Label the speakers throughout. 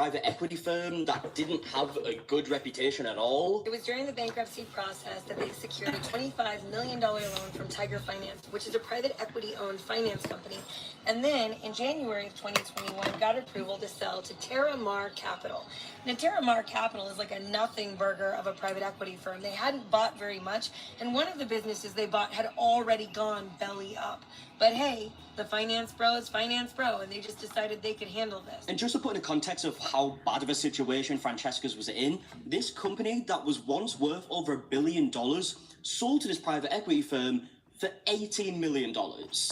Speaker 1: private equity firm that didn't have a good reputation at all.
Speaker 2: It was during the bankruptcy process that they secured a $25 million loan from Tiger Finance, which is a private equity-owned finance company. And then in January of 2021, got approval to sell to Terramar Capital. Now, Terramar Capital is like a nothing burger of a private equity firm. They hadn't bought very much, and one of the businesses they bought had already gone belly up. But hey, the finance bro is finance bro, and they just decided they could handle this.
Speaker 1: And just to put in the context of how bad of a situation Francesca's was in, this company that was once worth over $1 billion sold to this private equity firm for $18 million.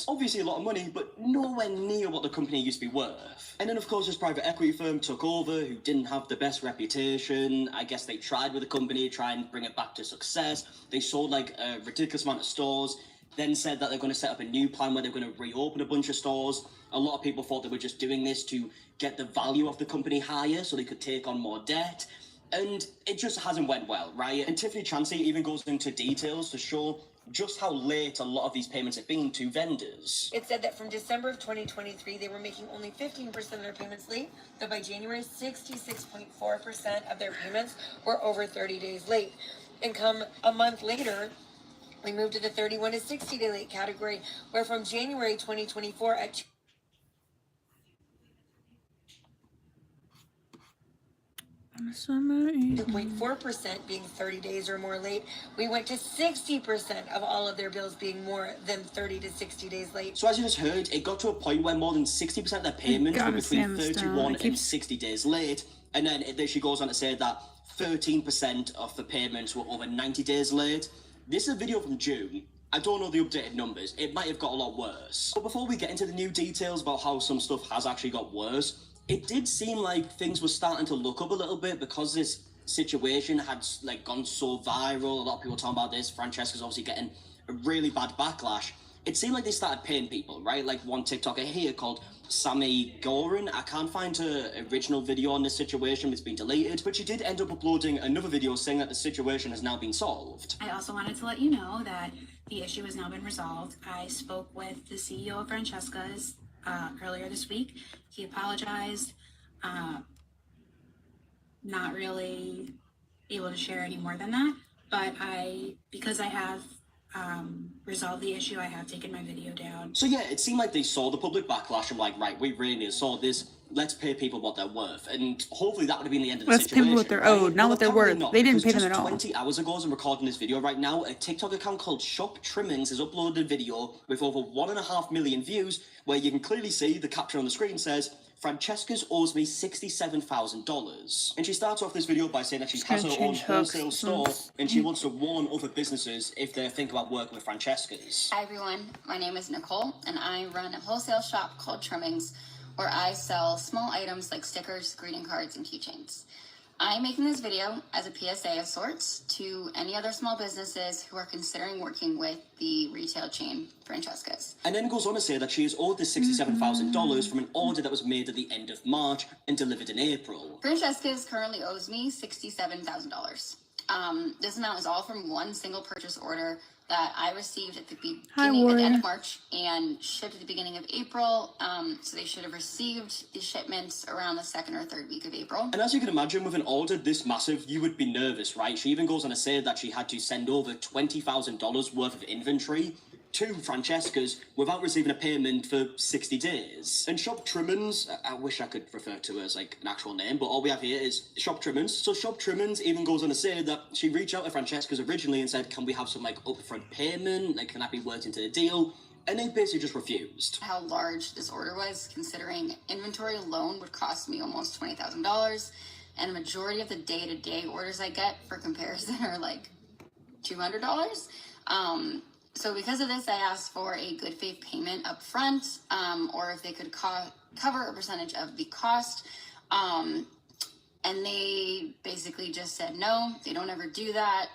Speaker 1: Obviously a lot of money, but nowhere near what the company used to be worth. And then of course this private equity firm took over, who didn't have the best reputation. I guess they tried with the company, try and bring it back to success. They sold like a ridiculous amount of stores, then said that they're going to set up a new plan where they're going to reopen a bunch of stores. A lot of people thought they were just doing this to get the value of the company higher so they could take on more debt. And it just hasn't went well, right? And Tiffany Chansey even goes into details to show just how late a lot of these payments have been to vendors.
Speaker 2: It said that from December of 2023, they were making only 15% of their payments late, but by January, 66.4% of their payments were over 30 days late. And come a month later, we moved to the 31 to 60 day late category, where from January 2024 at 2.4% being 30 days or more late, we went to 60% of all of their bills being more than 30 to 60 days late.
Speaker 1: So as you just heard, it got to a point where more than 60% of their payments were between 31 and 60 days late. And then she goes on to say that 13% of the payments were over 90 days late. This is a video from June. I don't know the updated numbers. It might have got a lot worse. But before we get into the new details about how some stuff has actually got worse, it did seem like things were starting to look up a little bit because this situation had like gone so viral. A lot of people talking about this. Francesca's obviously getting a really bad backlash. It seemed like they started paying people, right? Like one TikToker here called Sammy Gorin. I can't find her original video on this situation. It's been deleted. But she did end up uploading another video saying that the situation has now been solved.
Speaker 3: I also wanted to let you know that the issue has now been resolved. I spoke with the CEO of Francesca's earlier this week. He apologized. Not really able to share any more than that, but because I have resolved the issue, I have taken my video down.
Speaker 1: So yeah, it seemed like they saw the public backlash and like, right, we really need to solve this. Let's pay people what they're worth. And hopefully that would have been the end of the situation.
Speaker 4: Let's pay people what they're owed, not what they're worth. They didn't pay them at all.
Speaker 1: 20 hours ago, as I'm recording this video right now, a TikTok account called Shop Trimmings has uploaded a video with over 1.5 million views, where you can clearly see the caption on the screen says, Francesca's owes me $67,000. And she starts off this video by saying that she has her own wholesale store and she wants to warn other businesses if they think about working with Francesca's.
Speaker 5: Hi everyone, my name is Nicole and I run a wholesale shop called Trimmings where I sell small items like stickers, greeting cards, and keychains. I'm making this video as a PSA of sorts to any other small businesses who are considering working with the retail chain Francesca's.
Speaker 1: And then goes on to say that she is owed this $67,000 from an order that was made at the end of March and delivered in April.
Speaker 5: Francesca's currently owes me $67,000. This amount is all from one single purchase order that I received at the beginning, at the end of March and shipped at the beginning of April. So they should have received the shipments around the 2nd or 3rd week of April.
Speaker 1: And as you can imagine, with an order this massive, you would be nervous, right? She even goes on to say that she had to send over $20,000 worth of inventory to Francesca's without receiving a payment for 60 days. And Shop Trimmings, I wish I could refer to her as like an actual name, but all we have here is Shop Trimmings. So Shop Trimmings even goes on to say that she reached out to Francesca's originally and said, can we have some like upfront payment? Like, can that be worked into the deal? And they basically just refused.
Speaker 5: How large this order was, considering inventory alone would cost me almost $20,000, and a majority of the day-to-day orders I get for comparison are like $200. So because of this, I asked for a good faith payment up front, or if they could cover a percentage of the cost. And they basically just said, no, they don't ever do that.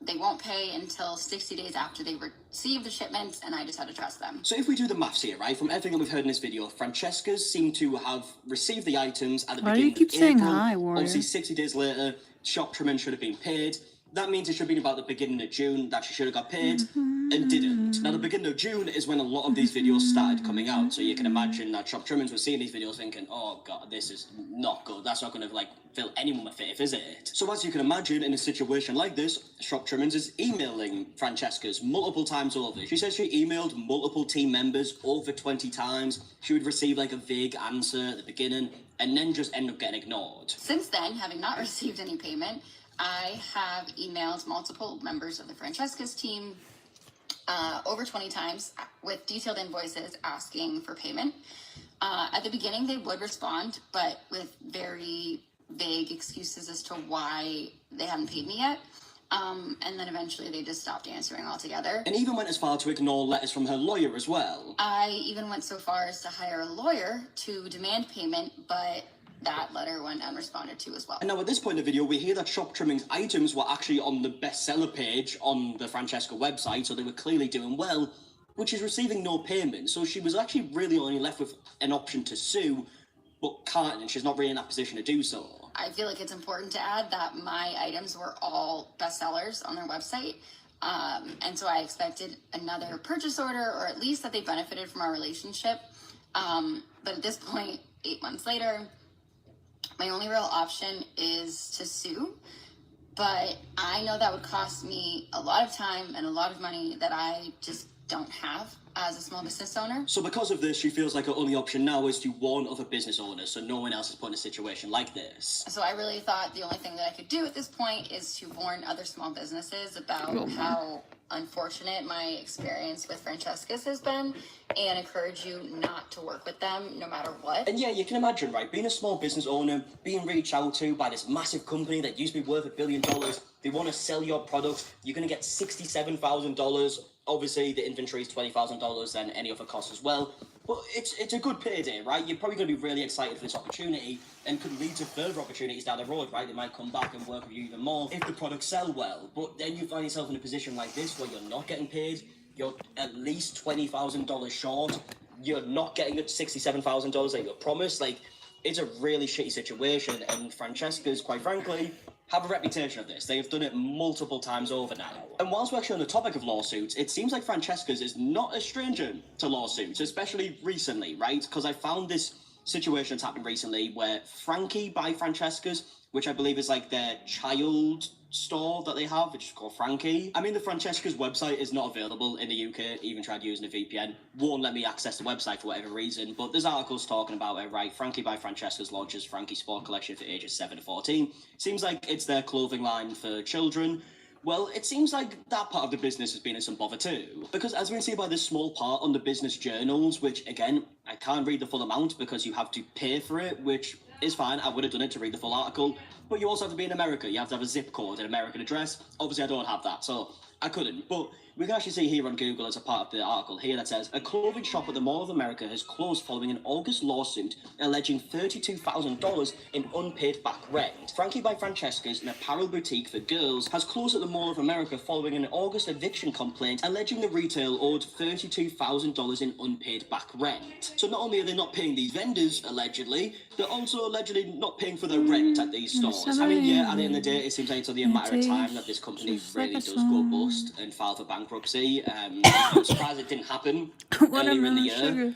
Speaker 5: They won't pay until 60 days after they receive the shipments, and I just had to trust them.
Speaker 1: So if we do the maths here, right, from everything that we've heard in this video, Francesca's seem to have received the items at the beginning of April.
Speaker 4: Hi, Warrior?
Speaker 1: Obviously, 60 days later, Shop Trimmings should have been paid. That means it should be about the beginning of June that she should have got paid and didn't. Now, the beginning of June is when a lot of these videos started coming out, so you can imagine that Shop Trimmings was seeing these videos thinking, oh god, this is not good. That's not going to, like, fill anyone with faith, is it? So as you can imagine, in a situation like this, Shop Trimmings is emailing Francesca's multiple times over. She says she emailed multiple team members over 20 times. She would receive, like, a vague answer at the beginning, and then just end up getting ignored.
Speaker 5: Since then, having not received any payment, I have emailed multiple members of the Francesca's team over 20 times with detailed invoices asking for payment. At the beginning, they would respond, but with very vague excuses as to why they hadn't paid me yet. And then eventually they just stopped answering altogether.
Speaker 1: And even went as far to ignore letters from her lawyer as well.
Speaker 5: I even went so far as to hire a lawyer to demand payment, but that letter went unresponded to as well.
Speaker 1: And now at this point in the video, we hear that Shop Trimmings items were actually on the bestseller page on the Francesca website, so they were clearly doing well, but she's receiving no payment, so she was actually really only left with an option to sue, but can't, and she's not really in that position to do so.
Speaker 5: I feel like it's important to add that my items were all bestsellers on their website, and so I expected another purchase order, or at least that they benefited from our relationship, but at this point, 8 months later, my only real option is to sue, but I know that would cost me a lot of time and a lot of money that I just don't have as a small business owner.
Speaker 1: So because of this, she feels like her only option now is to warn other business owners so no one else is put in a situation like this.
Speaker 5: So I really thought the only thing that I could do at this point is to warn other small businesses about how unfortunate my experience with Francesca's has been, and encourage you not to work with them no matter what.
Speaker 1: And yeah, you can imagine, right, being a small business owner, being reached out to by this massive company that used to be worth $1 billion, they want to sell your products, you're going to get $67,000, obviously the inventory is $20,000 and any other costs as well, but it's a good payday, right? You're probably going to be really excited for this opportunity and could lead to further opportunities down the road, right? They might come back and work with you even more if the products sell well, but then you find yourself in a position like this where you're not getting paid, you're at least $20,000 short, you're not getting the $67,000 that you're promised. Like, it's a really shitty situation, and Francesca's, quite frankly, have a reputation of this. They've done it multiple times over now. And whilst we're actually on the topic of lawsuits, it seems like Francesca's is not a stranger to lawsuits, especially recently, right? Because I found this situation that's happened recently where Frankie by Francesca's, which I believe is like their child store that they have, which is called Frankie. I mean, the Francesca's website is not available in the UK, even tried using a VPN. Won't let me access the website for whatever reason, but there's articles talking about it, right? Frankie by Francesca's launches Frankie Sport Collection for ages 7 to 14. Seems like it's their clothing line for children. Well, it seems like that part of the business has been in some bother too. Because as we can see by this small part on the business journals, which again, I can't read the full amount because you have to pay for it, which is fine. I would have done it to read the full article. But you also have to be in America. You have to have a zip code, an American address. Obviously, I don't have that, so I couldn't. But we can actually see here on Google as a part of the article here that says, a clothing shop at the Mall of America has closed following an August lawsuit alleging $32,000 in unpaid back rent. Frankie by Francesca's, an apparel boutique for girls, has closed at the Mall of America following an August eviction complaint alleging the retail owed $32,000 in unpaid back rent. So not only are they not paying these vendors, allegedly, they're also allegedly not paying for their rent at these stores. I mean, yeah, at the end of the day, it seems like it's only a matter of time that this company really does go bust and file for bankruptcy. I'm surprised it didn't happen earlier in the year.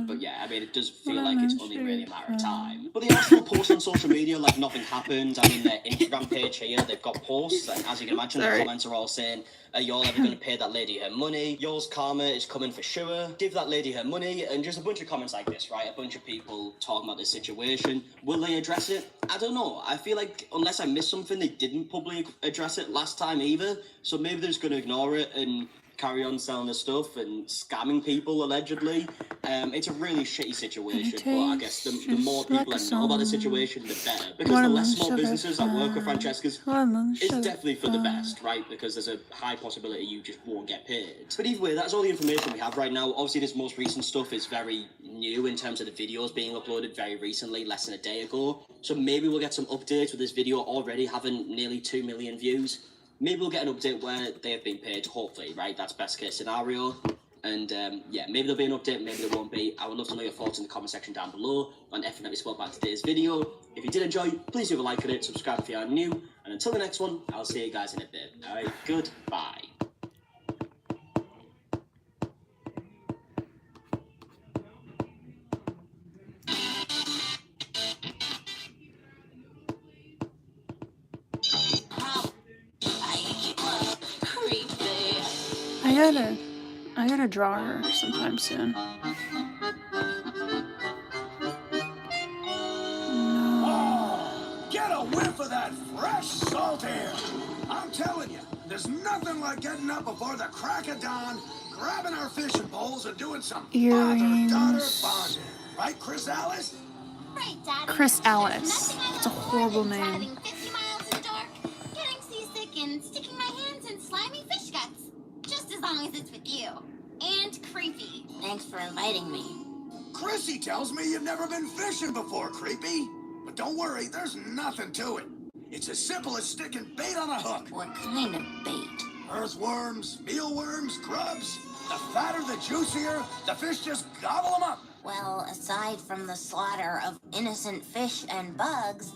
Speaker 1: But yeah, I mean, it does feel like it's only really a matter of time. But they are still posting on social media like nothing happened. I mean, their Instagram page here, they've got posts, and as you can imagine, the comments are all saying, are y'all ever going to pay that lady her money? Yours karma is coming for sure. Give that lady her money. And just a bunch of comments like this, right? A bunch of people talking about this situation. Will they address it? I don't know. I feel like unless I missed something, they didn't publicly address it last time either. So maybe they're just going to ignore it and carry on selling the stuff and scamming people, allegedly. It's a really shitty situation, but I guess the more people that know about the situation, the better. Because the less small businesses that work with Francesca's, it's definitely for the best, right? Because there's a high possibility you just won't get paid. But either way, that's all the information we have right now. Obviously, this most recent stuff is very new in terms of the videos being uploaded very recently, less than a day ago. So maybe we'll get some updates with this video already having nearly 2 million views. Maybe we'll get an update where they have been paid, hopefully, right? That's best case scenario. And yeah, maybe there'll be an update, maybe there won't be. I would love to know your thoughts in the comment section down below on everything that we spoke about today's video. If you did enjoy, please leave a like on it, subscribe if you are new, And until the next one, I'll see you guys in a bit. All right, goodbye.
Speaker 4: I gotta draw her sometime soon.
Speaker 6: Oh, get a whiff of that fresh salt air. I'm telling you, there's nothing like getting up before the crack of dawn, grabbing our fishing poles and doing some father-daughter bonding. Right, Chris Alice?
Speaker 7: Right, Daddy.
Speaker 4: Chris Alice.
Speaker 7: There's nothing I
Speaker 4: It's a
Speaker 7: love more
Speaker 4: horrible
Speaker 7: than
Speaker 4: name.
Speaker 7: driving 50 miles in the dark, getting seasick, and sticking my hands in slimy fish guts. Just as long as it's with you. And creepy. Thanks for inviting me.
Speaker 6: Chrissy tells me you've never been fishing before, Creepy. But don't worry, there's nothing to it. It's as simple as sticking bait on a hook.
Speaker 7: What kind of bait?
Speaker 6: Earthworms, mealworms, grubs. The fatter, the juicier. The fish just gobble them up.
Speaker 7: Well, aside from the slaughter of innocent fish and bugs,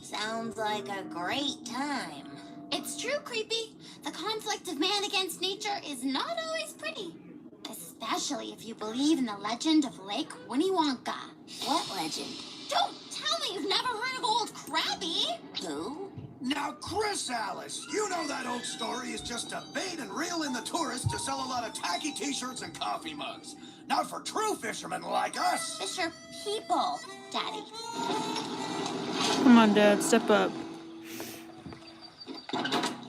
Speaker 7: sounds like a great time. It's true, Creepy. The conflict of man against nature is not always pretty. Especially if you believe in the legend of Lake Winnie Wonka. What legend? Don't tell me you've never heard of Old Krabby. Who?
Speaker 6: Now, Chris Alice, you know that old story is just to bait and reel in the tourists to sell a lot of tacky t-shirts and coffee mugs. Not for true fishermen like us.
Speaker 7: Fisher people, Daddy.
Speaker 4: Come on, Dad, step up.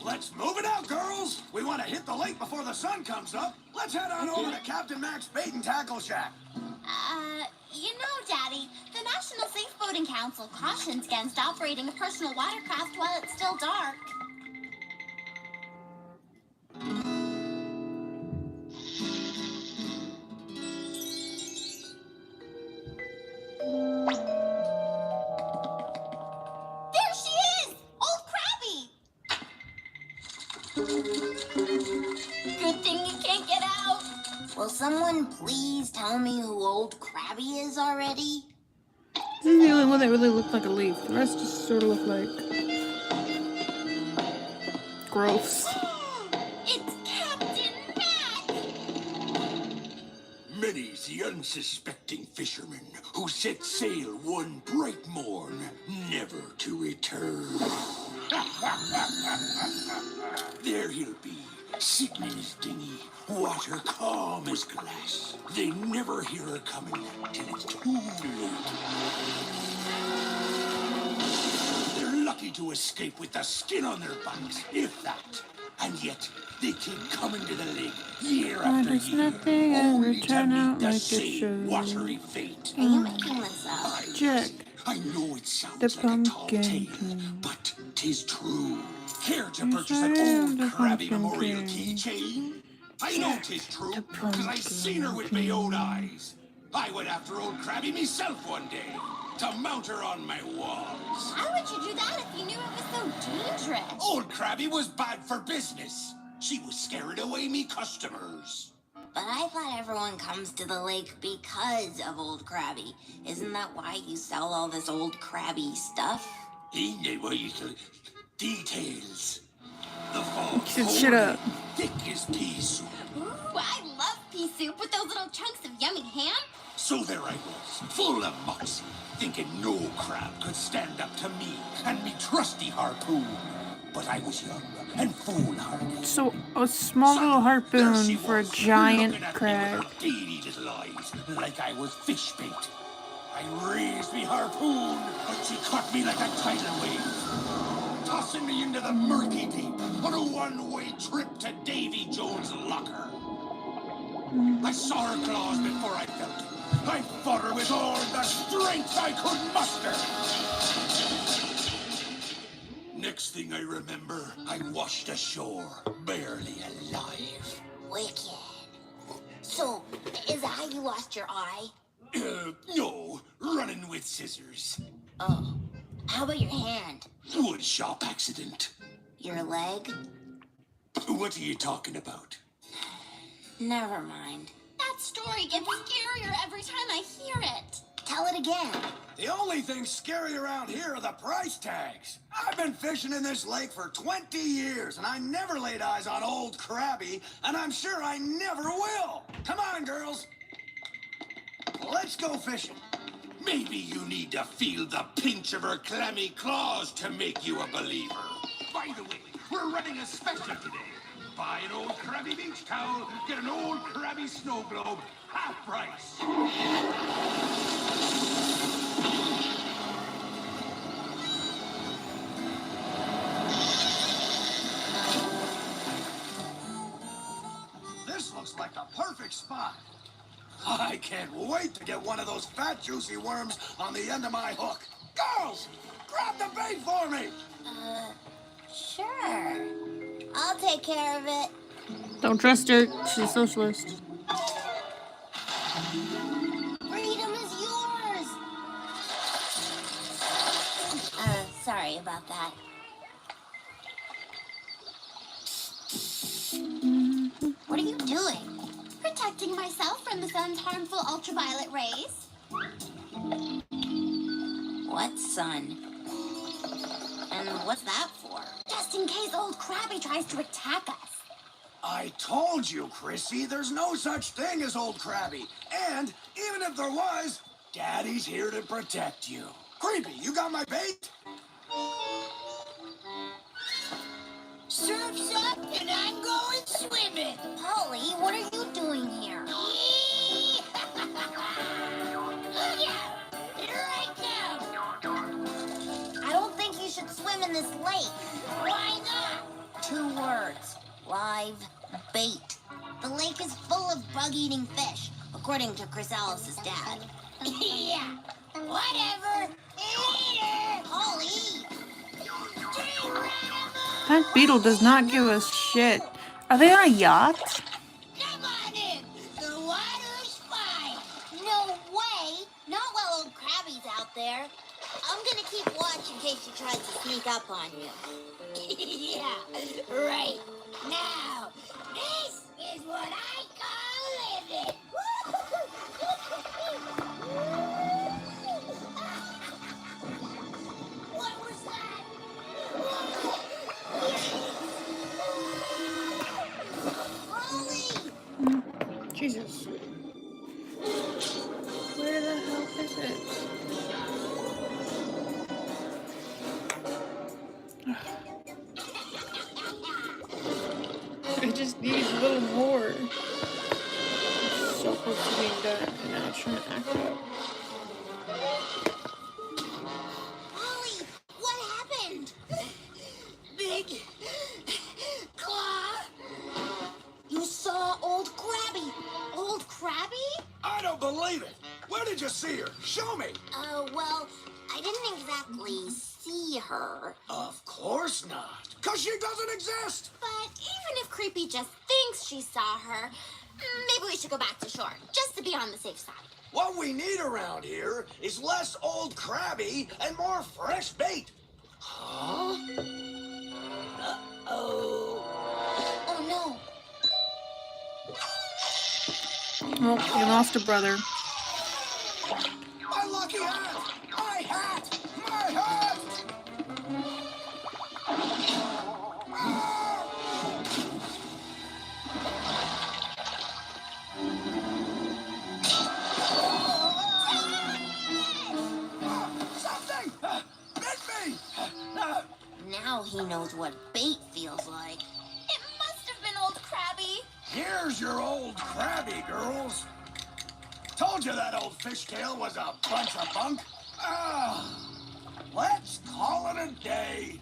Speaker 6: Let's move it out, girls. We want to hit the lake before the sun comes up. Let's head on over to Captain Mac's Bait and Tackle Shack.
Speaker 7: You know, Daddy, the National Safe Boating Council cautions against operating a personal watercraft while it's still dark. There she is! Old Krabby! Good thing you can't get out. Will someone please tell me who Old Krabby is already?
Speaker 4: This is the only one that really looked like a leaf. The rest just sort of look like gross.
Speaker 7: It's Captain Mac!
Speaker 6: Many's the unsuspecting fisherman who set sail one bright morn, never to return. There he'll be, sitting in his dinghy, water calm as glass. They never hear her coming till it's too late. They're lucky to escape with the skin on their backs, if that. And yet, they keep coming to the lake year after
Speaker 4: does
Speaker 6: year,
Speaker 4: nothing ever
Speaker 6: only to
Speaker 4: turn
Speaker 6: meet
Speaker 4: out
Speaker 6: the
Speaker 4: like it
Speaker 6: same
Speaker 4: should.
Speaker 6: watery fate.
Speaker 7: Are you making this up?
Speaker 4: Jack,
Speaker 6: I know it sounds
Speaker 4: the
Speaker 6: like a tall
Speaker 4: pumpkin
Speaker 6: tale,
Speaker 4: king.
Speaker 6: but 'tis true. Care to
Speaker 4: Yes,
Speaker 6: purchase
Speaker 4: I
Speaker 6: an
Speaker 4: am
Speaker 6: old
Speaker 4: the
Speaker 6: Krabby
Speaker 4: pumpkin
Speaker 6: Memorial
Speaker 4: king.
Speaker 6: keychain? I know 'tis true,
Speaker 4: the
Speaker 6: because I seen her with my own eyes. I went after old Krabby myself one day, to mount her on my walls.
Speaker 7: How would you do that if you knew it was so dangerous?
Speaker 6: Old Krabby was bad for business. She was scaring away me customers.
Speaker 7: But I thought everyone comes to the lake because of Old Krabby. Isn't that why you sell all this Old Krabby stuff?
Speaker 6: Details. The fog
Speaker 4: Shut up.
Speaker 6: thick as pea soup.
Speaker 7: Ooh, I love pea soup with those little chunks of yummy ham.
Speaker 6: So there I was, full of moxie, thinking no crab could stand up to me and me trusty harpoon. But I was young and foolhardy.
Speaker 4: So a small little
Speaker 6: There
Speaker 4: harpoon
Speaker 6: she
Speaker 4: for a
Speaker 6: was,
Speaker 4: giant
Speaker 6: looking at me
Speaker 4: crab.
Speaker 6: with her beady little eyes, like I was fish bait. I raised me harpoon, but she caught me like a tidal wave, tossing me into the murky deep on a one-way trip to Davy Jones' locker. I saw her claws before I felt it. I fought her with all the strength I could muster. Next thing I remember, I washed ashore, barely alive.
Speaker 7: Wicked. So, is that how you lost your eye?
Speaker 6: No, running with scissors.
Speaker 7: Oh. How about your hand?
Speaker 6: Wood shop accident.
Speaker 7: Your leg?
Speaker 6: What are you talking about?
Speaker 7: Never mind. That story gets scarier every time I hear it. Tell it again.
Speaker 6: The only thing scary around here are the price tags. I've been fishing in this lake for 20 years, and I never laid eyes on old Krabby, and I'm sure I never will. Come on, girls. Let's go fishing.
Speaker 8: Maybe you need to feel the pinch of her clammy claws to make you a believer. By the way, we're running a special today. Buy an old Krabby beach towel, get an old Krabby snow globe, half price.
Speaker 6: This looks like the perfect spot. I can't wait to get one of those fat, juicy worms on the end of my hook. Girls, grab the bait for me.
Speaker 7: Sure. I'll take care of it.
Speaker 4: Don't trust her. She's a socialist.
Speaker 7: Freedom is yours. Sorry about that. What are you doing? Protecting myself from the sun's harmful ultraviolet rays. What sun? And what's that for? Just in case old Krabby tries to attack us.
Speaker 6: I told you, Chrissy, there's no such thing as old Krabby. And even if there was, Daddy's here to protect you. Creepy, you got my bait?
Speaker 7: Surf's up and I'm going swimming. Polly, what are you doing here? Look out! Here I come! I don't think you should swim in this lake. Why not? 2 words. Live bait. The lake is full of bug-eating fish, according to Chrysalis' dad. Yeah, whatever. Eat Polly!
Speaker 4: That beetle does not give us shit. Are they on a yacht?
Speaker 7: Come on in. The water's fine. No way. Not while old Krabby's out there. I'm gonna keep watch in case he tries to sneak up on you. Yeah, right. Now, this is what I call living. What was that? Rolly!
Speaker 4: Jesus. Where the hell is it? I just need a little more. It's so close to being done, and now it's trying to act up.
Speaker 7: Ollie, what happened? Big claw. You saw old Krabby. Old Krabby?
Speaker 6: I don't believe it. Where did you see her? Show me.
Speaker 7: Well, I didn't exactly see her.
Speaker 6: Of course not. Because she doesn't exist.
Speaker 7: But even if Creepy just thinks she saw her, maybe we should go back to shore, just to be on the safe side.
Speaker 6: What we need around here is less old Krabby and more fresh bait. Huh? Uh-oh.
Speaker 7: Oh, no.
Speaker 4: Oh, you lost a brother.
Speaker 6: My lucky hat! My hat! My hat! Something! Hit me!
Speaker 7: Now he knows what bait feels like. It must have been old Krabby.
Speaker 6: Here's your old Krabby, girls. Told you that old fishtail was a bunch of bunk. Let's call it a day.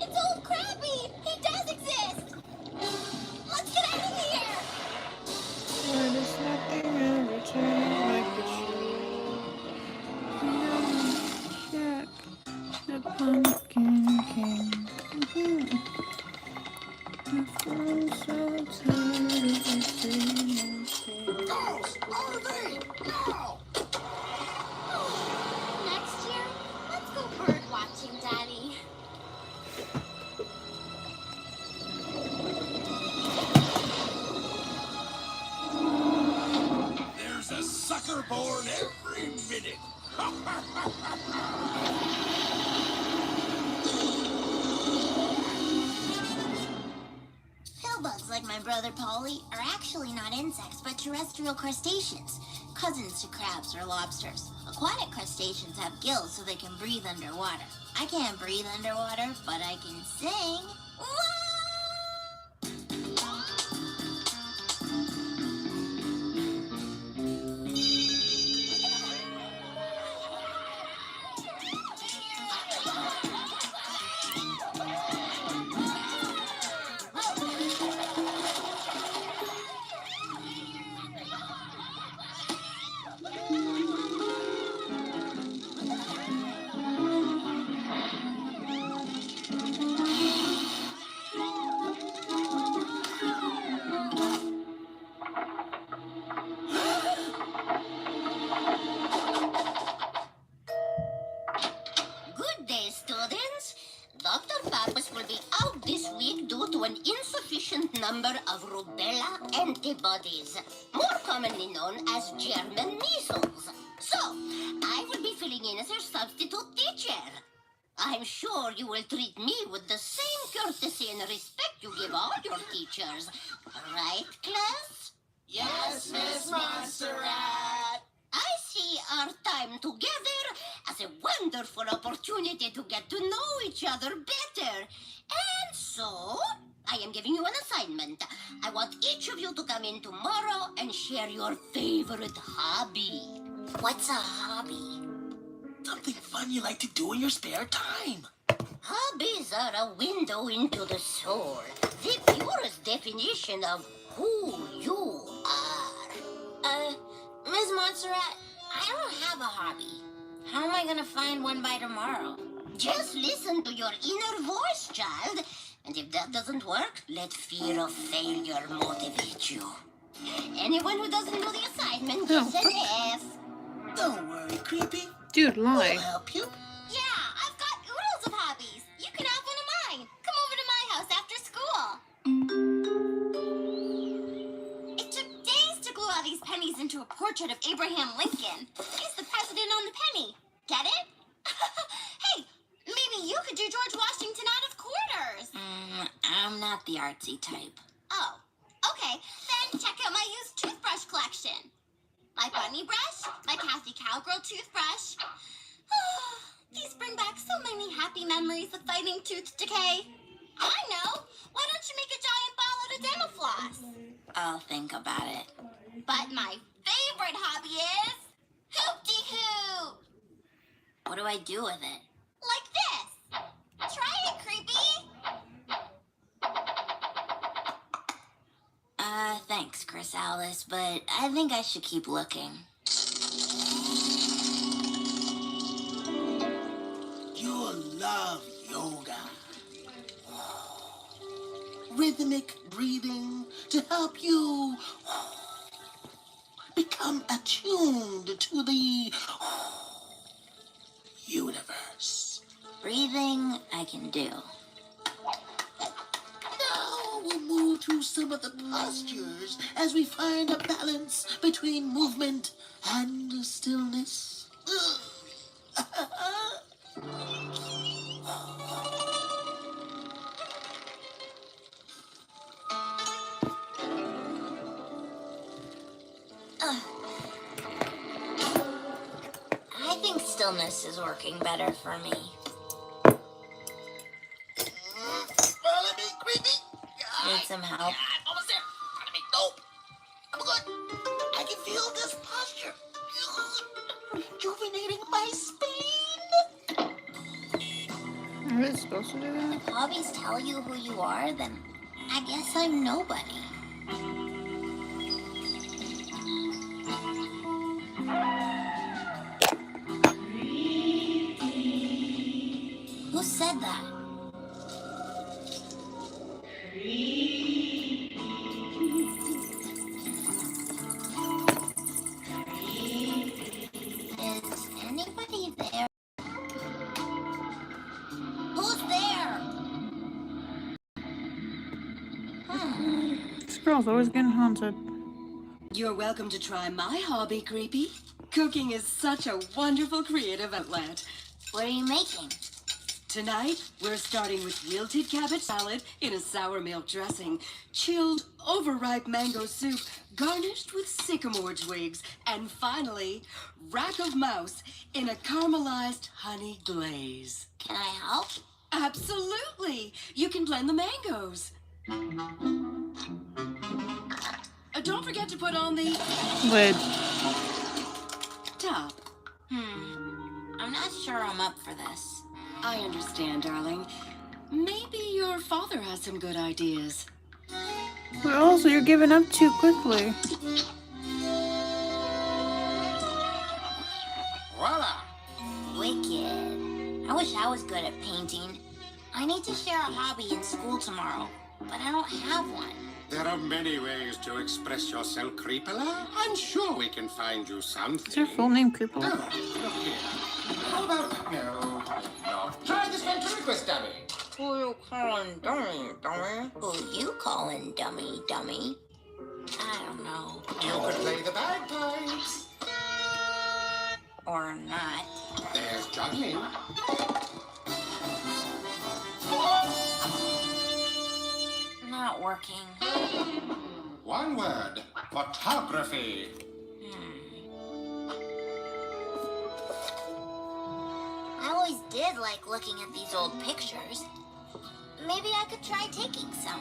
Speaker 7: It's old Krabby. He does exist. Let's get out of here.
Speaker 4: Why does nothing ever turn like it should? Jack, the pumpkin king. I've grown so tired of the same old
Speaker 7: Ollie, are actually not insects, but terrestrial crustaceans, cousins to crabs or lobsters. Aquatic crustaceans have gills so they can breathe underwater. I can't breathe underwater, but I can sing. Good day, students. Dr. Pappas will be out this week due to an insufficient number of rubella antibodies, more commonly known as German measles. So, I will be filling in as your substitute teacher. I'm sure you will treat me with the same courtesy and respect you give all your teachers. Right, class?
Speaker 8: Yes, Miss Montserrat.
Speaker 7: I see our time together as a wonderful opportunity to get to know each other better. And so, I am giving you an assignment. I want each of you to come in tomorrow and share your favorite hobby. What's a hobby?
Speaker 8: Something fun you like to do in your spare time.
Speaker 7: Hobbies are a window into the soul, the purest definition of who you are. Ms. Montserrat, I don't have a hobby. How am I gonna find one by tomorrow? Just listen to your inner voice, child. And if that doesn't work, let fear of failure motivate you. Anyone who doesn't do the assignment gets an F.
Speaker 8: Don't worry, Creepy.
Speaker 4: Dude, lie.
Speaker 8: I'll help you.
Speaker 7: Yeah, I've got oodles of hobbies. You can have one of mine. Come over to my house after school. It took days to glue all these pennies into a portrait of Abraham Lincoln. He's the president on the penny. Get it? Hey, maybe you could do George Washington out of quarters. I'm not the artsy type. Oh, okay. Then check out my used toothbrush collection. My bunny brush, my Kathy Cowgirl toothbrush. These bring back so many happy memories of fighting tooth decay. I know. Why don't you make a giant ball out of Dental-floss? I'll think about it. But my favorite hobby is hoop-de-hoop. What do I do with it? Like this. Try it, Creepy. Thanks, Chrysalis, but I think I should keep looking.
Speaker 8: You'll love yoga. Rhythmic breathing to help you become attuned to the universe.
Speaker 7: Breathing, I can do.
Speaker 8: Now we'll move to some of the postures as we find a balance between movement and stillness.
Speaker 7: I think stillness is working better for me.
Speaker 8: Follow me, Creepy.
Speaker 7: Need some help?
Speaker 8: I'm almost there. Follow me. Nope. I'm good. I can feel this posture rejuvenating my spine.
Speaker 4: Are they supposed to do that?
Speaker 7: If hobbies tell you who you are, then I guess I'm nobody. Who said that? Is anybody there? Who's there?
Speaker 4: This girl's always getting haunted.
Speaker 9: You're welcome to try my hobby, Creepy. Cooking is such a wonderful creative outlet.
Speaker 7: What are you making?
Speaker 9: Tonight, we're starting with wilted cabbage salad in a sour milk dressing, chilled, overripe mango soup garnished with sycamore twigs, and finally, rack of mouse in a caramelized honey glaze.
Speaker 7: Can I help?
Speaker 9: Absolutely! You can blend the mangoes. Don't forget to put on the
Speaker 4: Lid.
Speaker 9: top.
Speaker 7: I'm not sure I'm up for this.
Speaker 9: I understand, darling. Maybe your father has some good ideas.
Speaker 4: But also, you're giving up too quickly.
Speaker 8: Voila!
Speaker 7: Wicked. I wish I was good at painting. I need to share a hobby in school tomorrow, but I don't have one.
Speaker 8: There are many ways to express yourself, Creepola. I'm sure we can find you something.
Speaker 4: Is her full name Creeple?
Speaker 8: Oh, look here. How about... No. Try this ventriloquist dummy.
Speaker 7: Who you calling dummy? Who you calling dummy? I don't know.
Speaker 8: You could play the bagpipes.
Speaker 7: Or not.
Speaker 8: There's juggling.
Speaker 7: Not working.
Speaker 8: One word. Photography.
Speaker 7: I always did like looking at these old pictures. Maybe I could try taking some.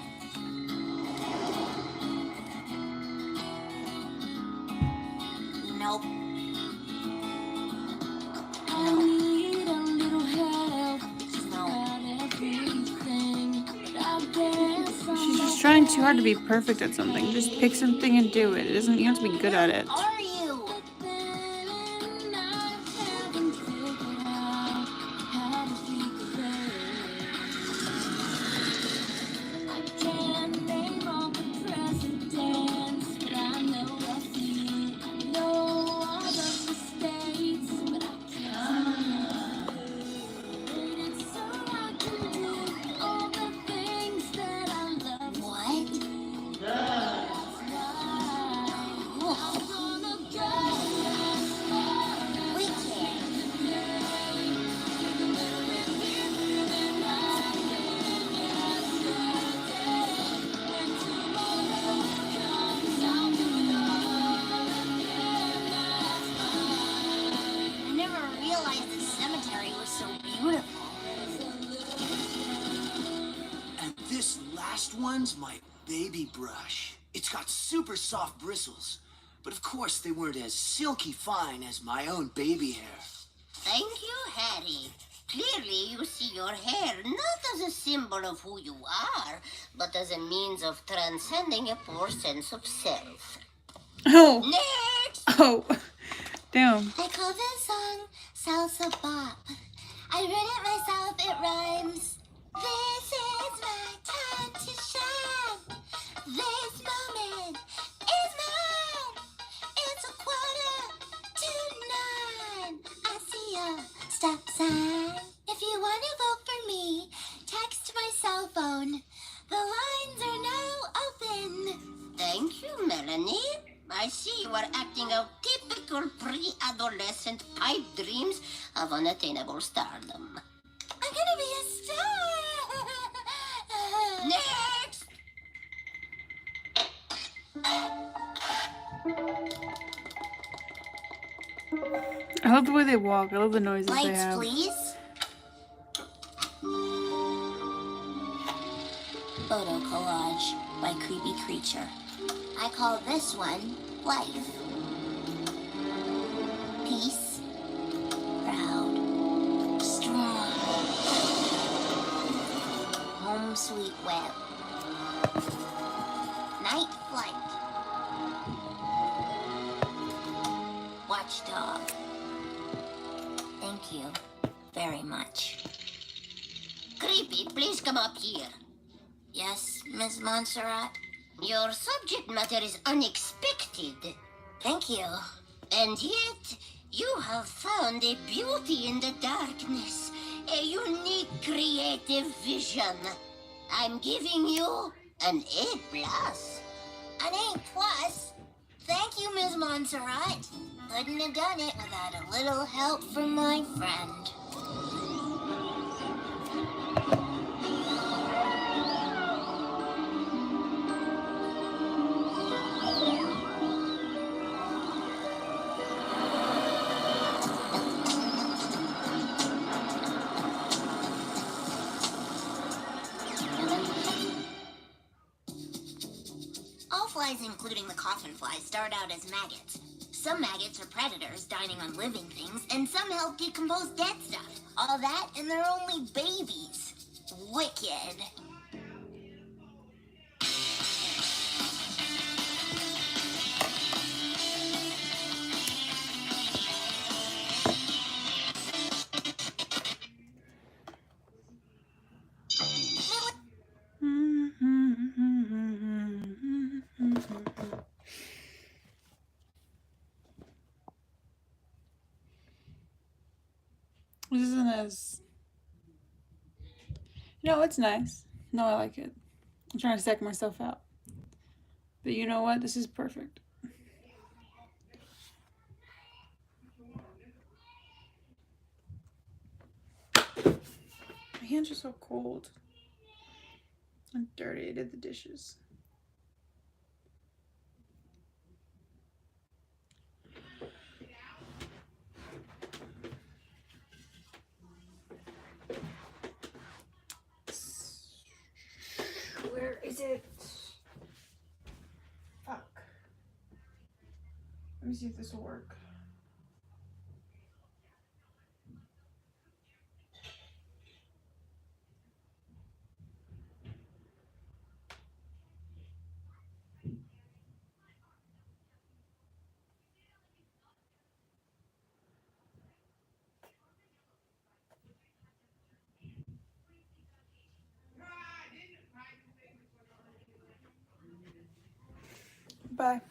Speaker 7: Nope.
Speaker 4: She's just trying too hard to be perfect at something. Just pick something and do it. It doesn't. You don't have to be good at it.
Speaker 7: Are you?
Speaker 10: One's my baby brush. It's got super soft bristles, but of course they weren't as silky fine as my own baby hair.
Speaker 7: Thank you, Harry. Clearly you see your hair not as a symbol of who you are, but as a means of transcending a poor sense of self.
Speaker 4: Oh.
Speaker 7: Next!
Speaker 4: Oh. Damn.
Speaker 7: I call this song Salsa Bop. I wrote it myself, it rhymes. This is my time to shine. This moment is mine. It's 8:45. I see a stop sign. If you want to vote for me, text my cell phone. The lines are now open. Thank you, Melanie. I see you are acting out typical pre-adolescent pipe dreams of unattainable stardom. I'm gonna be a star! Next!
Speaker 4: I love the way they walk. I love the noises they
Speaker 7: Lights,
Speaker 4: have.
Speaker 7: please. Photo collage by Creepy Creature. I call this one Life. Peace. Proud. Strong. Home sweet web. Night flight. Watchdog. Thank you very much. Creepy, please come up here. Yes, Miss Montserrat? Your subject matter is unexpected. Thank you. And yet, you have found a beauty in the darkness. A unique creative vision. I'm giving you an A+. An A+? Thank you, Miss Montserrat. Couldn't have done it without a little help from my friend. All flies, including the coffin fly, start out as maggots. Some maggots are predators dining on living things, and some help decompose dead stuff. All that, and they're only babies. Wicked.
Speaker 4: This isn't as... No, it's nice. No, I like it. I'm trying to psych myself out. But you know what? This is perfect. My hands are so cold. I'm dirty. I did the dishes.
Speaker 2: Where is it?
Speaker 4: Fuck. Let me see if this will work. Bye.